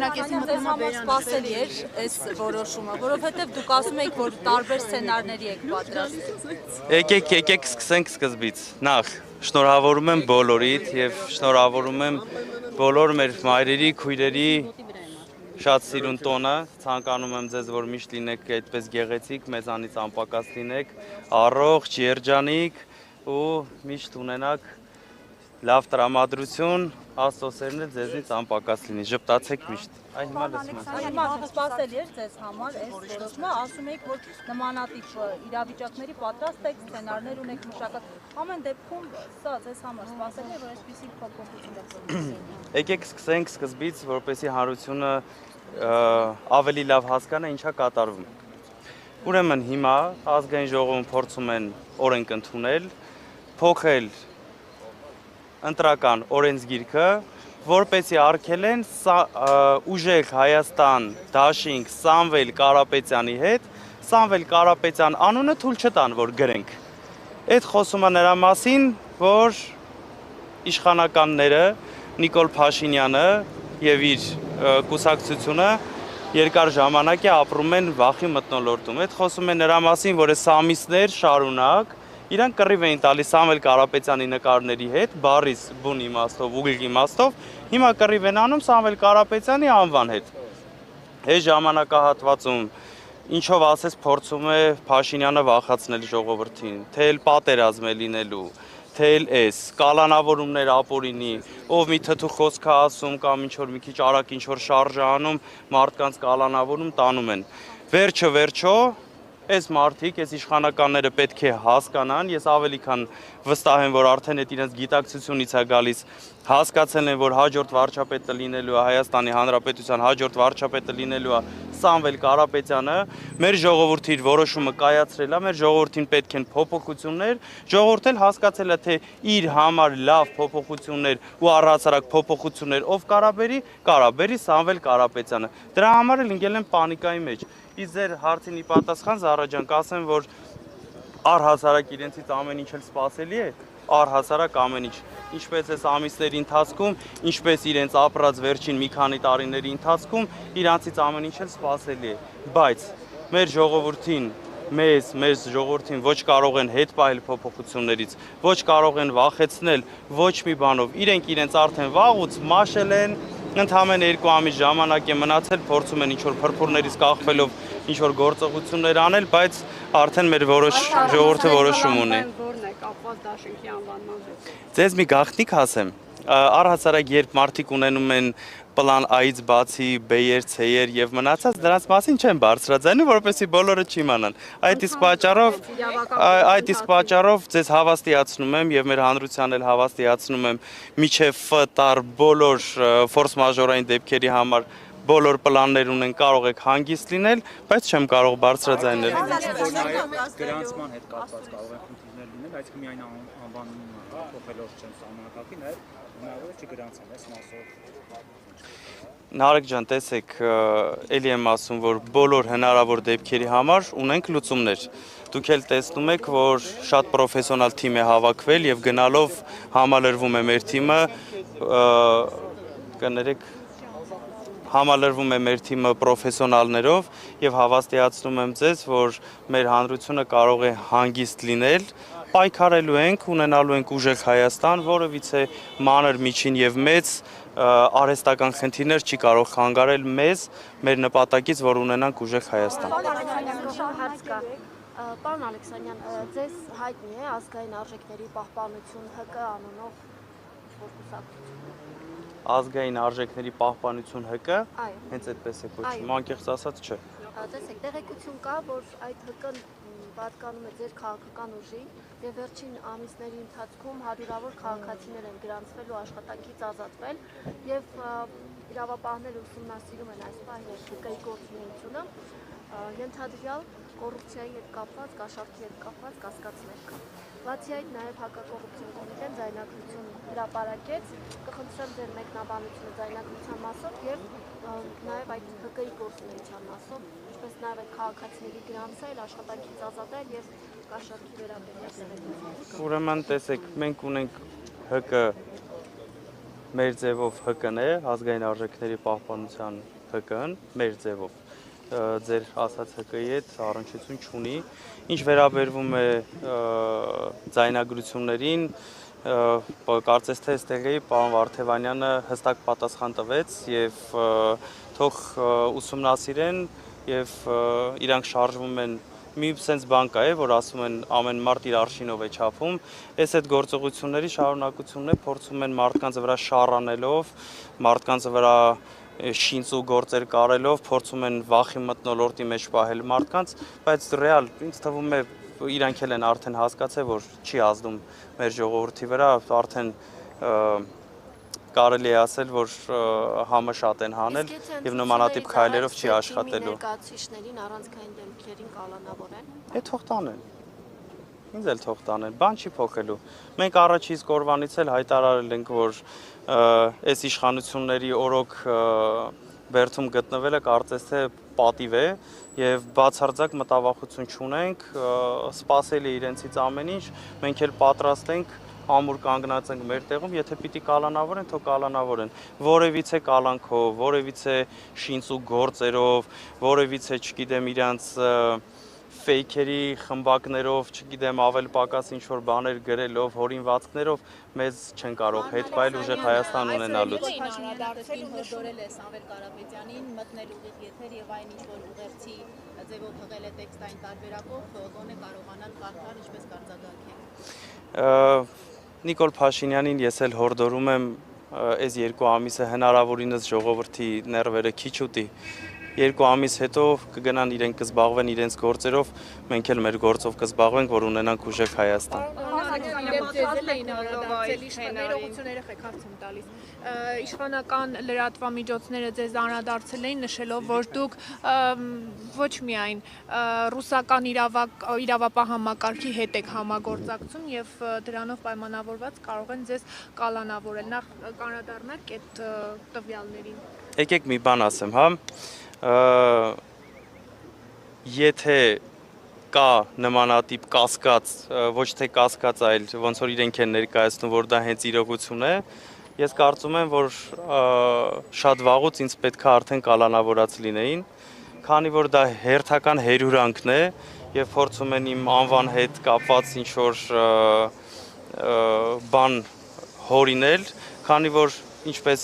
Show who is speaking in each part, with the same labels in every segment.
Speaker 1: ձեզ համար սպասելի էր այս որոշումը, որովհետև դուք ասում եք, որ տարբեր սցենարների եք պատրաստ։
Speaker 2: Եկեք սկսենք սկզբից։ Նախ շնորհավորում եմ բոլորիդ եւ շնորհավորում եմ բոլոր մեր մայրերի, քույրերի շատ սիրուն տոնը, ցանկանում եմ ձեզ, որ միշտ լինեք այդպես գեղեցիկ, մեզանից անպակաս լինեք, առողջ, երջանիկ ու միշտ ունենաք լավ տրամադրություն, Աստծո սերն էլ ձեզնից անպակաս լինի, ժպտացեք միշտ։ Այ հիմա լսում եմ։
Speaker 1: Հիմա սպասելի էր ձեզ համար այս որոշումը, ասում եք, որ նմանատիպ իրավիճակների պատրաստ եք, սցենարներ ունեք մշակած։ Ամեն դեպքում սա ձեզ համար սպասելի է, որ այսպիսի փոփոխություն եք։
Speaker 2: Եկեք սկսենք սկզբից, որպեսզի հանրությունը ավելի լավ հասկանա ինչա կատարվում։ Ուրեմն հիմա ազգային ժողովում փորձում են օրենք ընդունել, փոխել ընտրական օրենսգիրքը, որպեսզի արգելեն ուժեղ Հայաստան դաշինք Սամվել Կարապետյանի հետ, Սամվել Կարապետյան անունը թույլ չտան, որ գրենք։ Այդ խոսումը նրա մասին, որ իշխանականները Նիկոլ Փաշինյանը եւ իր կուսակցությունը երկար ժամանակ է ապրում են վախի մթնոլորտում։ Այդ խոսում է նրա մասին, որ այս ամիսներ շարունակ իրանք կռիվ էին տալիս Սամվել Կարապետյանի նկարների հետ, բառից բուն իմաստով, ուղիղ իմաստով, հիմա կռիվ են անում Սամվել Կարապետյանի անվան հետ։ Այս ժամանակահատվածում ինչով ասես փորձում է Փաշինյանը վախացնել ժողովրդին, թե էլ պատերազմ է լինելու, թե էլ էս կալանավորումներ ապօրինի, ով մի թթու խոսք է ասում կամ ինչ որ մի քիչ արագ ինչ որ շարժ է անում, մարդկանց կալանավորում տանում են։ Վերջո այս մարդիկ, այս իշխանականները պետք է հասկանան, ես ավելի քան վստահ եմ, որ արդեն այդ իրենց գիտակցությունից է գալիս, հասկացել են, որ հաջորդ վարչապետը լինելու է Հայաստանի Հանրապետության հաջորդ վարչապետը լինելու է Սամվել Կարապետյանը, մեր ժողովրդի իր որոշումը կայացրել է, մեր ժողովրդին պետք են փոփոխություններ, ժողովուրդն էլ հասկացել է, թե իր համար լավ փոփոխություններ ու առհասարակ փոփոխություններ ով կարաբերի Սամվել Կարապետյանը։ Դրա համար էլ ընկել են պանիկայի մեջ։ Իսկ ձեր հարցին ի պատասխան Զարա ջան, կասեմ, որ առհասարակ իրենցից ամեն ինչ էլ սպասելի է, առհասարակ ամեն ինչ, ինչպես այս ամիսների ընթացքում, ինչպես իրենց ապրած վերջին մի քանի տարիների ընթացքում, իրանցից ամեն ինչ էլ սպասելի է, բայց մեր ժողովրդին, մեր ժողովրդին ոչ կարող են հետ պահել փոփոխություններից, ոչ կարող են վախեցնել ոչ մի բանով, իրենց արդեն վաղուց մաշել են, ընդամենը 2 ամիս ժամանակ է մնացել, փորձում են ինչ-որ փրփուրներից կախվելով ինչ-որ գործողություններ անել, բայց արդեն մեր ժողովուրդը որոշում ունի։
Speaker 3: Որն է կապված դաշինքի անվանման հետ։
Speaker 2: Ձեզ մի գաղտնիք ասեմ, առհասարակ երբ մարդիկ ունենում են պլան A-ից բացի B-եր, C-եր եւ մնացած, դրանց մասին չեն բարձրաձայնում, որովհետեւ բոլորը չիմանան։ Այդ իսկ պատճառով ձեզ հավաստիացնում եմ եւ մեր հանրությանն էլ հավաստիացնում եմ միջև Ֆ տար բոլոր ֆորս մաժորային դեպքերի համար բոլոր պլաններ ունեն, կարող եք հանգիստ լինել, բայց չեմ կարող բարձրաձայնել։
Speaker 4: Գրանցման հետ կապված կարող են խնդիրներ լինել, այսինքն միայն անվանումը փոխելով չեն սահմանակակի, նաև հնարավոր է չգրանցան այս մասով։
Speaker 2: Նարեկ ջան, տեսեք, էլի եմ ասում, որ բոլոր հնարավոր դեպքերի համար ունենք լուծումներ։ Դուք էլ տեսնում եք, որ շատ պրոֆեսիոնալ թիմ է հավաքվել եւ գնալով համալրվում է մեր թիմը, կներեք համալրվում է մեր թիմը պրոֆեսիոնալներով եւ հավաստիացնում եմ ձեզ, որ մեր հանրությունը կարող է հանգիստ լինել, պայքարելու ենք, ունենալու ենք ուժեղ Հայաստան, որովհետեւ մանր, միջին եւ մեծ արհեստական խնդիրներ չի կարող խանգարել մեզ, մեր նպատակից, որ ունենանք ուժեղ Հայաստան։
Speaker 5: Պարոն Ալեքսանյան, ձեզ հայտնի է ազգային արժեքների պահպանություն ՀԿ անունով որ կուսակցություն։
Speaker 2: Ազգային արժեքների պահպանություն ՀԿ, հենց այդպես է կոչվում, անկեղծ ասած չէ։
Speaker 5: Տեսեք, տեղեկություն կա, որ այդ ՀԿ-ն պատկանում է ձեր քաղաքական ուժի եւ վերջին ամիսների ընթացքում հարյուրավոր քաղաքացիներ են գրանցվել ու աշխատանքից ազատվել եւ իրավապահները ուսումնասիրում են այս պահին ՀԿ-ի գործունեությունը, ենթադրյալ կոռուպցիայի հետ կապված, կաշառքի հետ կապված կասկածներ կան։ Բացի այդ նաև հակակոռուպցիոն կոմիտեն ձայնագրություն հրապարակեց, կխնդրեմ ձեր մեկնաբանությունը ձայնագրության մասով եւ նաև այդ ՀԿ-ի գործունեության մասով, ինչպես նաև այդ քաղաքացիների գրանցել, աշխատանքից ազատել եւ կաշառքի վերաբերյալ։
Speaker 2: Ուրեմն տեսեք, մենք ունենք ՀԿ մեր ձևով ՀԿ-ն է, ազգային արժեքների պահպանության ՀԿ-ն, մեր ձևով ձեր ասած ՀԿ-ի հետ առնչություն չունի։ Ինչ վերաբերվում է ձայնագրություններին, կարծես թե այստեղի պարոն Վարդևանյանը հստակ պատասխան տվեց եւ թող ուսումնասիրեն եւ իրանք շարժվում են մի sense բան կա է, որ ասում են ամեն մարդ իր արշինով է չափում, այս այդ գործողությունների շարունակությունն է, փորձում են մարդկանց վրա շառանելով, մարդկանց վրա շինծու գործեր կարելով, փորձում են վախի մթնոլորտի մեջ պահել մարդկանց, բայց ռեալ ինձ թվում է իրանք էլ են արդեն հասկացել, որ չի ազդում մեր ժողովրդի վրա, արդեն կարելի է ասել, որ համը շատ են հանել եւ նմանատիպ քայլերով չի աշխատելու։
Speaker 5: Ներկայացուցիչներին առանցքային դեմքերին կալանավորեն։
Speaker 2: Է թող տանեն։ Ինձ էլ թող տանեն, բան չի փոխելու։ Մենք առաջից կորվանից էլ հայտարարել ենք, որ այս իշխանությունների օրոք բերդում գտնվելը կարծես թե պատիվ է եւ բացարձակ մտավախություն չունենք, սпасելի իրենցից ամեն ինչ, մենք էլ պատրաստ ենք ամուր կանգնած ենք մեր տեղում, եթե պիտի կալանավորեն, թող կալանավորեն, որևիցե կալանքով, որևիցե շինծու գործերով, որևիցե, չգիտեմ, իրանց ֆեյքերի խմբակներով, չգիտեմ, ավել պակաս ինչ-որ բաներ գրելով, հորինվածքներով մեզ չեն կարող հետ պայել ուժեղ Հայաստան ունենալուց։
Speaker 1: Հորդորել է Սամվել Կարապետյանին մտնել ուղիղ եթեր եւ այն ինչ-որ ուղերձի ձևով հղել է տեքստային տարբերակով, գոնե կարողանալ կարդալ, ինչպես կարձագանքել։
Speaker 2: Նիկոլ Փաշինյանին ես էլ հորդորում եմ այս 2 ամիսը հնարավորինս ժողովրդի ներվերը քիչ ուտի։ 2 ամիս հետո կգնան իրենք կզբաղվեն իրենց գործերով, մենք էլ մեր գործով կզբաղվենք, որ ունենանք ուժեղ Հայաստան։
Speaker 6: Իշխանական լրատվամիջոցները ձեզ անդրադարձել էին նշելով, որ դուք ոչ միայն ռուսական իրավապահ համակարգի հետ եք համագործակցում եւ դրանով պայմանավորված կարող են ձեզ կալանավորել։ Նախ կանրադառնաք այդ տվյալներին։
Speaker 2: Եկեք մի բան ասեմ, հա։ Եթե կա նմանատիպ կասկած, ոչ թե կասկած, այլ ոնց որ իրենք են ներկայացնում, որ դա հենց իրողություն է, ես կարծում եմ, որ շատ վաղուց ինձ պետք է արդեն կալանավորած լինեին, քանի որ դա հերթական հերյուրանքն է եւ փորձում են իմ անվան հետ կապված ինչ որ բան հորինել, քանի որ ինչպես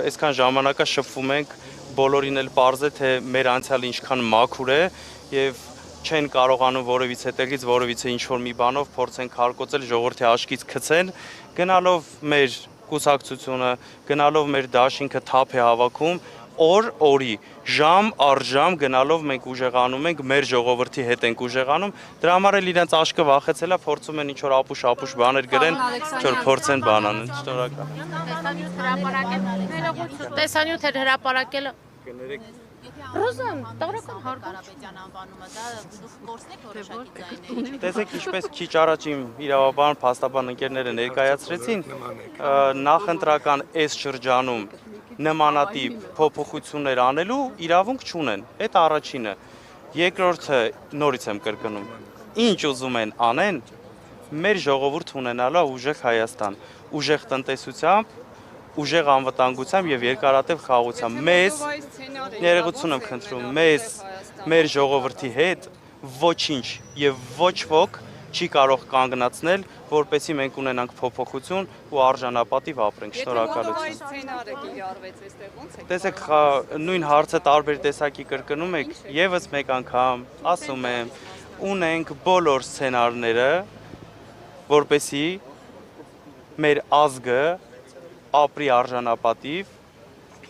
Speaker 2: այսքան ժամանակա շփվում ենք, բոլորին էլ պարզ է, թե մեր անցյալը ինչքան մաքուր է եւ չեն կարողանում որևիցե տեղից որևիցե ինչ-որ մի բանով փորձեն քարկոծել ժողովրդի աչքից գցեն, գնալով մեր կուսակցությունը, գնալով մեր դաշինքը թափ է հավաքում, օրի, ժամ առ ժամ գնալով մենք ուժեղանում ենք, մեր ժողովրդի հետ ենք ուժեղանում, դրա համար էլ իրենց աչքը վախեցել է, փորձում են ինչ-որ ապուշ բաներ գրեն, ինչ-որ փորձեն բան անեն, շնորհակալ։
Speaker 5: Տեսանյութ հրապարակելը
Speaker 1: Ռուզան, տղրական Կարապետյան անվանումը, դա դուք գործնեք որոշակի ձայների։
Speaker 2: Տեսեք, ինչպես քիչ առաջ իմ իրավաբան, փաստաբան ընկերները ներկայացրեցին, նախընտրական այս շրջանում նմանատիպ փոփոխություններ անելու իրավունք չունեն։ Այդ առաջինը։ Երկրորդը, նորից եմ կրկնում, ինչ ուզում են անեն, մեր ժողովուրդ ունենալու ուժեղ Հայաստան, ուժեղ տնտեսությամբ, ուժեղ անվտանգությամբ եւ երկարատև խաղաղությամբ մեզ ներողություն եմ խնդրում մեզ մեր ժողովրդի հետ ոչինչ եւ ոչ ոք չի կարող կանգնացնել որպեսզի մենք ունենանք փոփոխություն ու արժանապատիվ ապրենք շնորհակալություն տեսեք նույն հարցը տարբեր տեսակի կրկնում եք եւս մեկ անգամ ասում եմ ունենք բոլոր սցենարները որպեսզի մեր ազգը ապրի արժանապատիվ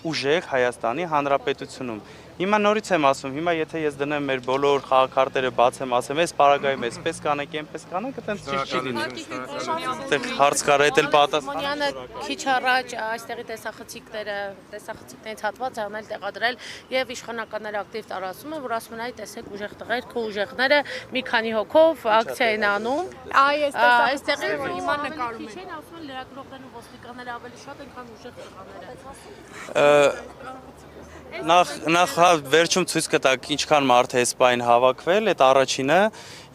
Speaker 2: ուժեղ Հայաստանի Հանրապետությունում։ Հիմա նորից եմ ասում, հիմա եթե ես դնեմ մեր բոլոր խաղաքարտերը բացեմ, ասեմ, այս պարագայում էսպես կանեք, այնպես կանեք, այդպես ճիշտ չի լինի։ Այդտեղ հարց կար, այդ էլ
Speaker 5: պատասխանը քիչ առաջ այստեղի տեսախցիկներից հատված անել տեղադրել եւ իշխանականները ակտիվ տարածում են, որ ասում են, այ տեսեք ուժեղ տղեր, քո ուժեղները մի քանի հոգով ակցիա են անում։ Այստեղի
Speaker 6: հիմա նկարում են։
Speaker 5: Քիչ են ասում են լրագրողներն ու ոստիկանները ավելի շատ են, քան ուժեղ տղաները։
Speaker 2: Նախ վերջում ցույց կտակ ինչքան մարդ է սպային հավաքվել, այդ առաջինը,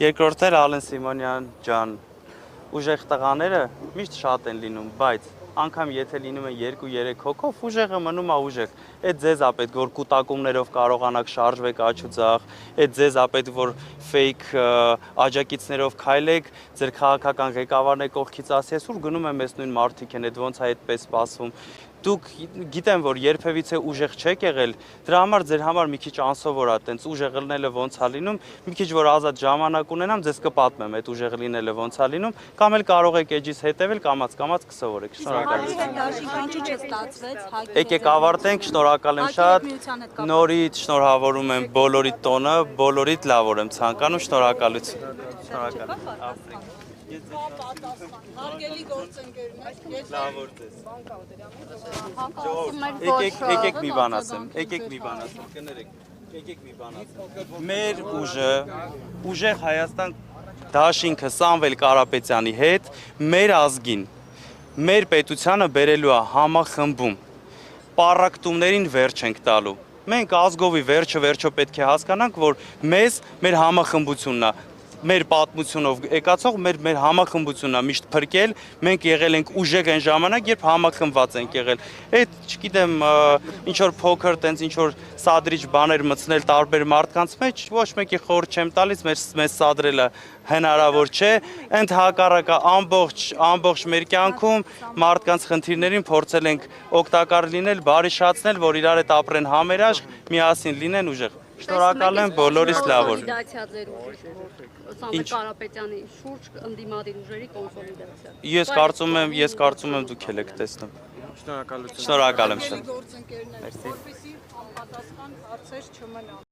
Speaker 2: երկրորդը Ալեն Սիմոնյան ջան, ուժեղ տղաները միշտ շատ են լինում, բայց անգամ եթե լինում են 2-3 հոգով, ուժեղը մնում է ուժեղ։ Այդ ձեզ է պետք, որ կուտակումներով կարողանաք շարժվեք աջ ու ձախ, այդ ձեզ է պետք, որ fake աջակիցներով քայլեք, ձեր քաղաքական ղեկավարն է կողքից ասի, այսօր գնում եմ այս նույն մարդիկ են, այդ ոնց է այդպես սպասվում։ Դուք գիտեմ, որ երբևիցե ուժեղ չեք եղել, դրա համար ձեր համար մի քիչ անսովոր է, տենց ուժեղ լինելը ոնց է լինում, մի քիչ որ ազատ ժամանակ ունենամ, ձեզ կպատմեմ այդ ուժեղ լինելը ոնց է լինում, կամ էլ կարող եք էջից հետևել, կամաց կսովորեք։ Եկեք ավարտենք, շնորհակալ եմ շատ, նորից շնորհավորում եմ բոլորիդ տոնը, բոլորիդ լավ օր եմ ցանկանում, շնորհակալություն։ Շնորհակալ։
Speaker 3: Հարգելի գործընկերներ, ես
Speaker 2: Լավ օր ձեզ։ Եկեք մի բան ասեմ, կներեք, եկեք մի բան ասեմ։ Մեր ուժը, ուժեղ Հայաստան դաշինքը Սամվել Կարապետյանի հետ, մեր ազգին, մեր պետությանը բերելու է համախմբում, պառակտումներին վերջ ենք տալու։ Մենք ազգովի վերջը պետք է հասկանանք, որ մեզ մեր համախմբությունն է, մեր պատմությունով եկածող մեր համախմբությունն է միշտ փրկել, մենք եղել ենք ուժեղ այն ժամանակ, երբ համախմբված ենք եղել։ Այդ, չգիտեմ, ինչ որ փոքր, տենց ինչ որ սադրիչ բաներ մտցնել տարբեր մարդկանց մեջ, ոչ մեկի խորհուրդ չեմ տալիս, մեզ սադրելը հնարավոր չէ, ընդհակառակը ամբողջ մեր կյանքում մարդկանց խնդիրներին փորձել ենք օգտակար լինել, բարիշացնել, որ իրար հետ ապրեն համերաշխ, միասին լինեն ուժեղ։ Շնորհակալ եմ, բոլորիս լավ օր։
Speaker 3: Սամվել Կարապետյանի շուրջ ընդդիմադիր ուժերի կոնսոլիդացիա։
Speaker 2: Ես կարծում եմ դուք եք տեսնում։ Շնորհակալություն։ Շնորհակալ եմ շատ։
Speaker 3: Գործընկերներ, որպեսզի համապատասխան հարցեր չմնան։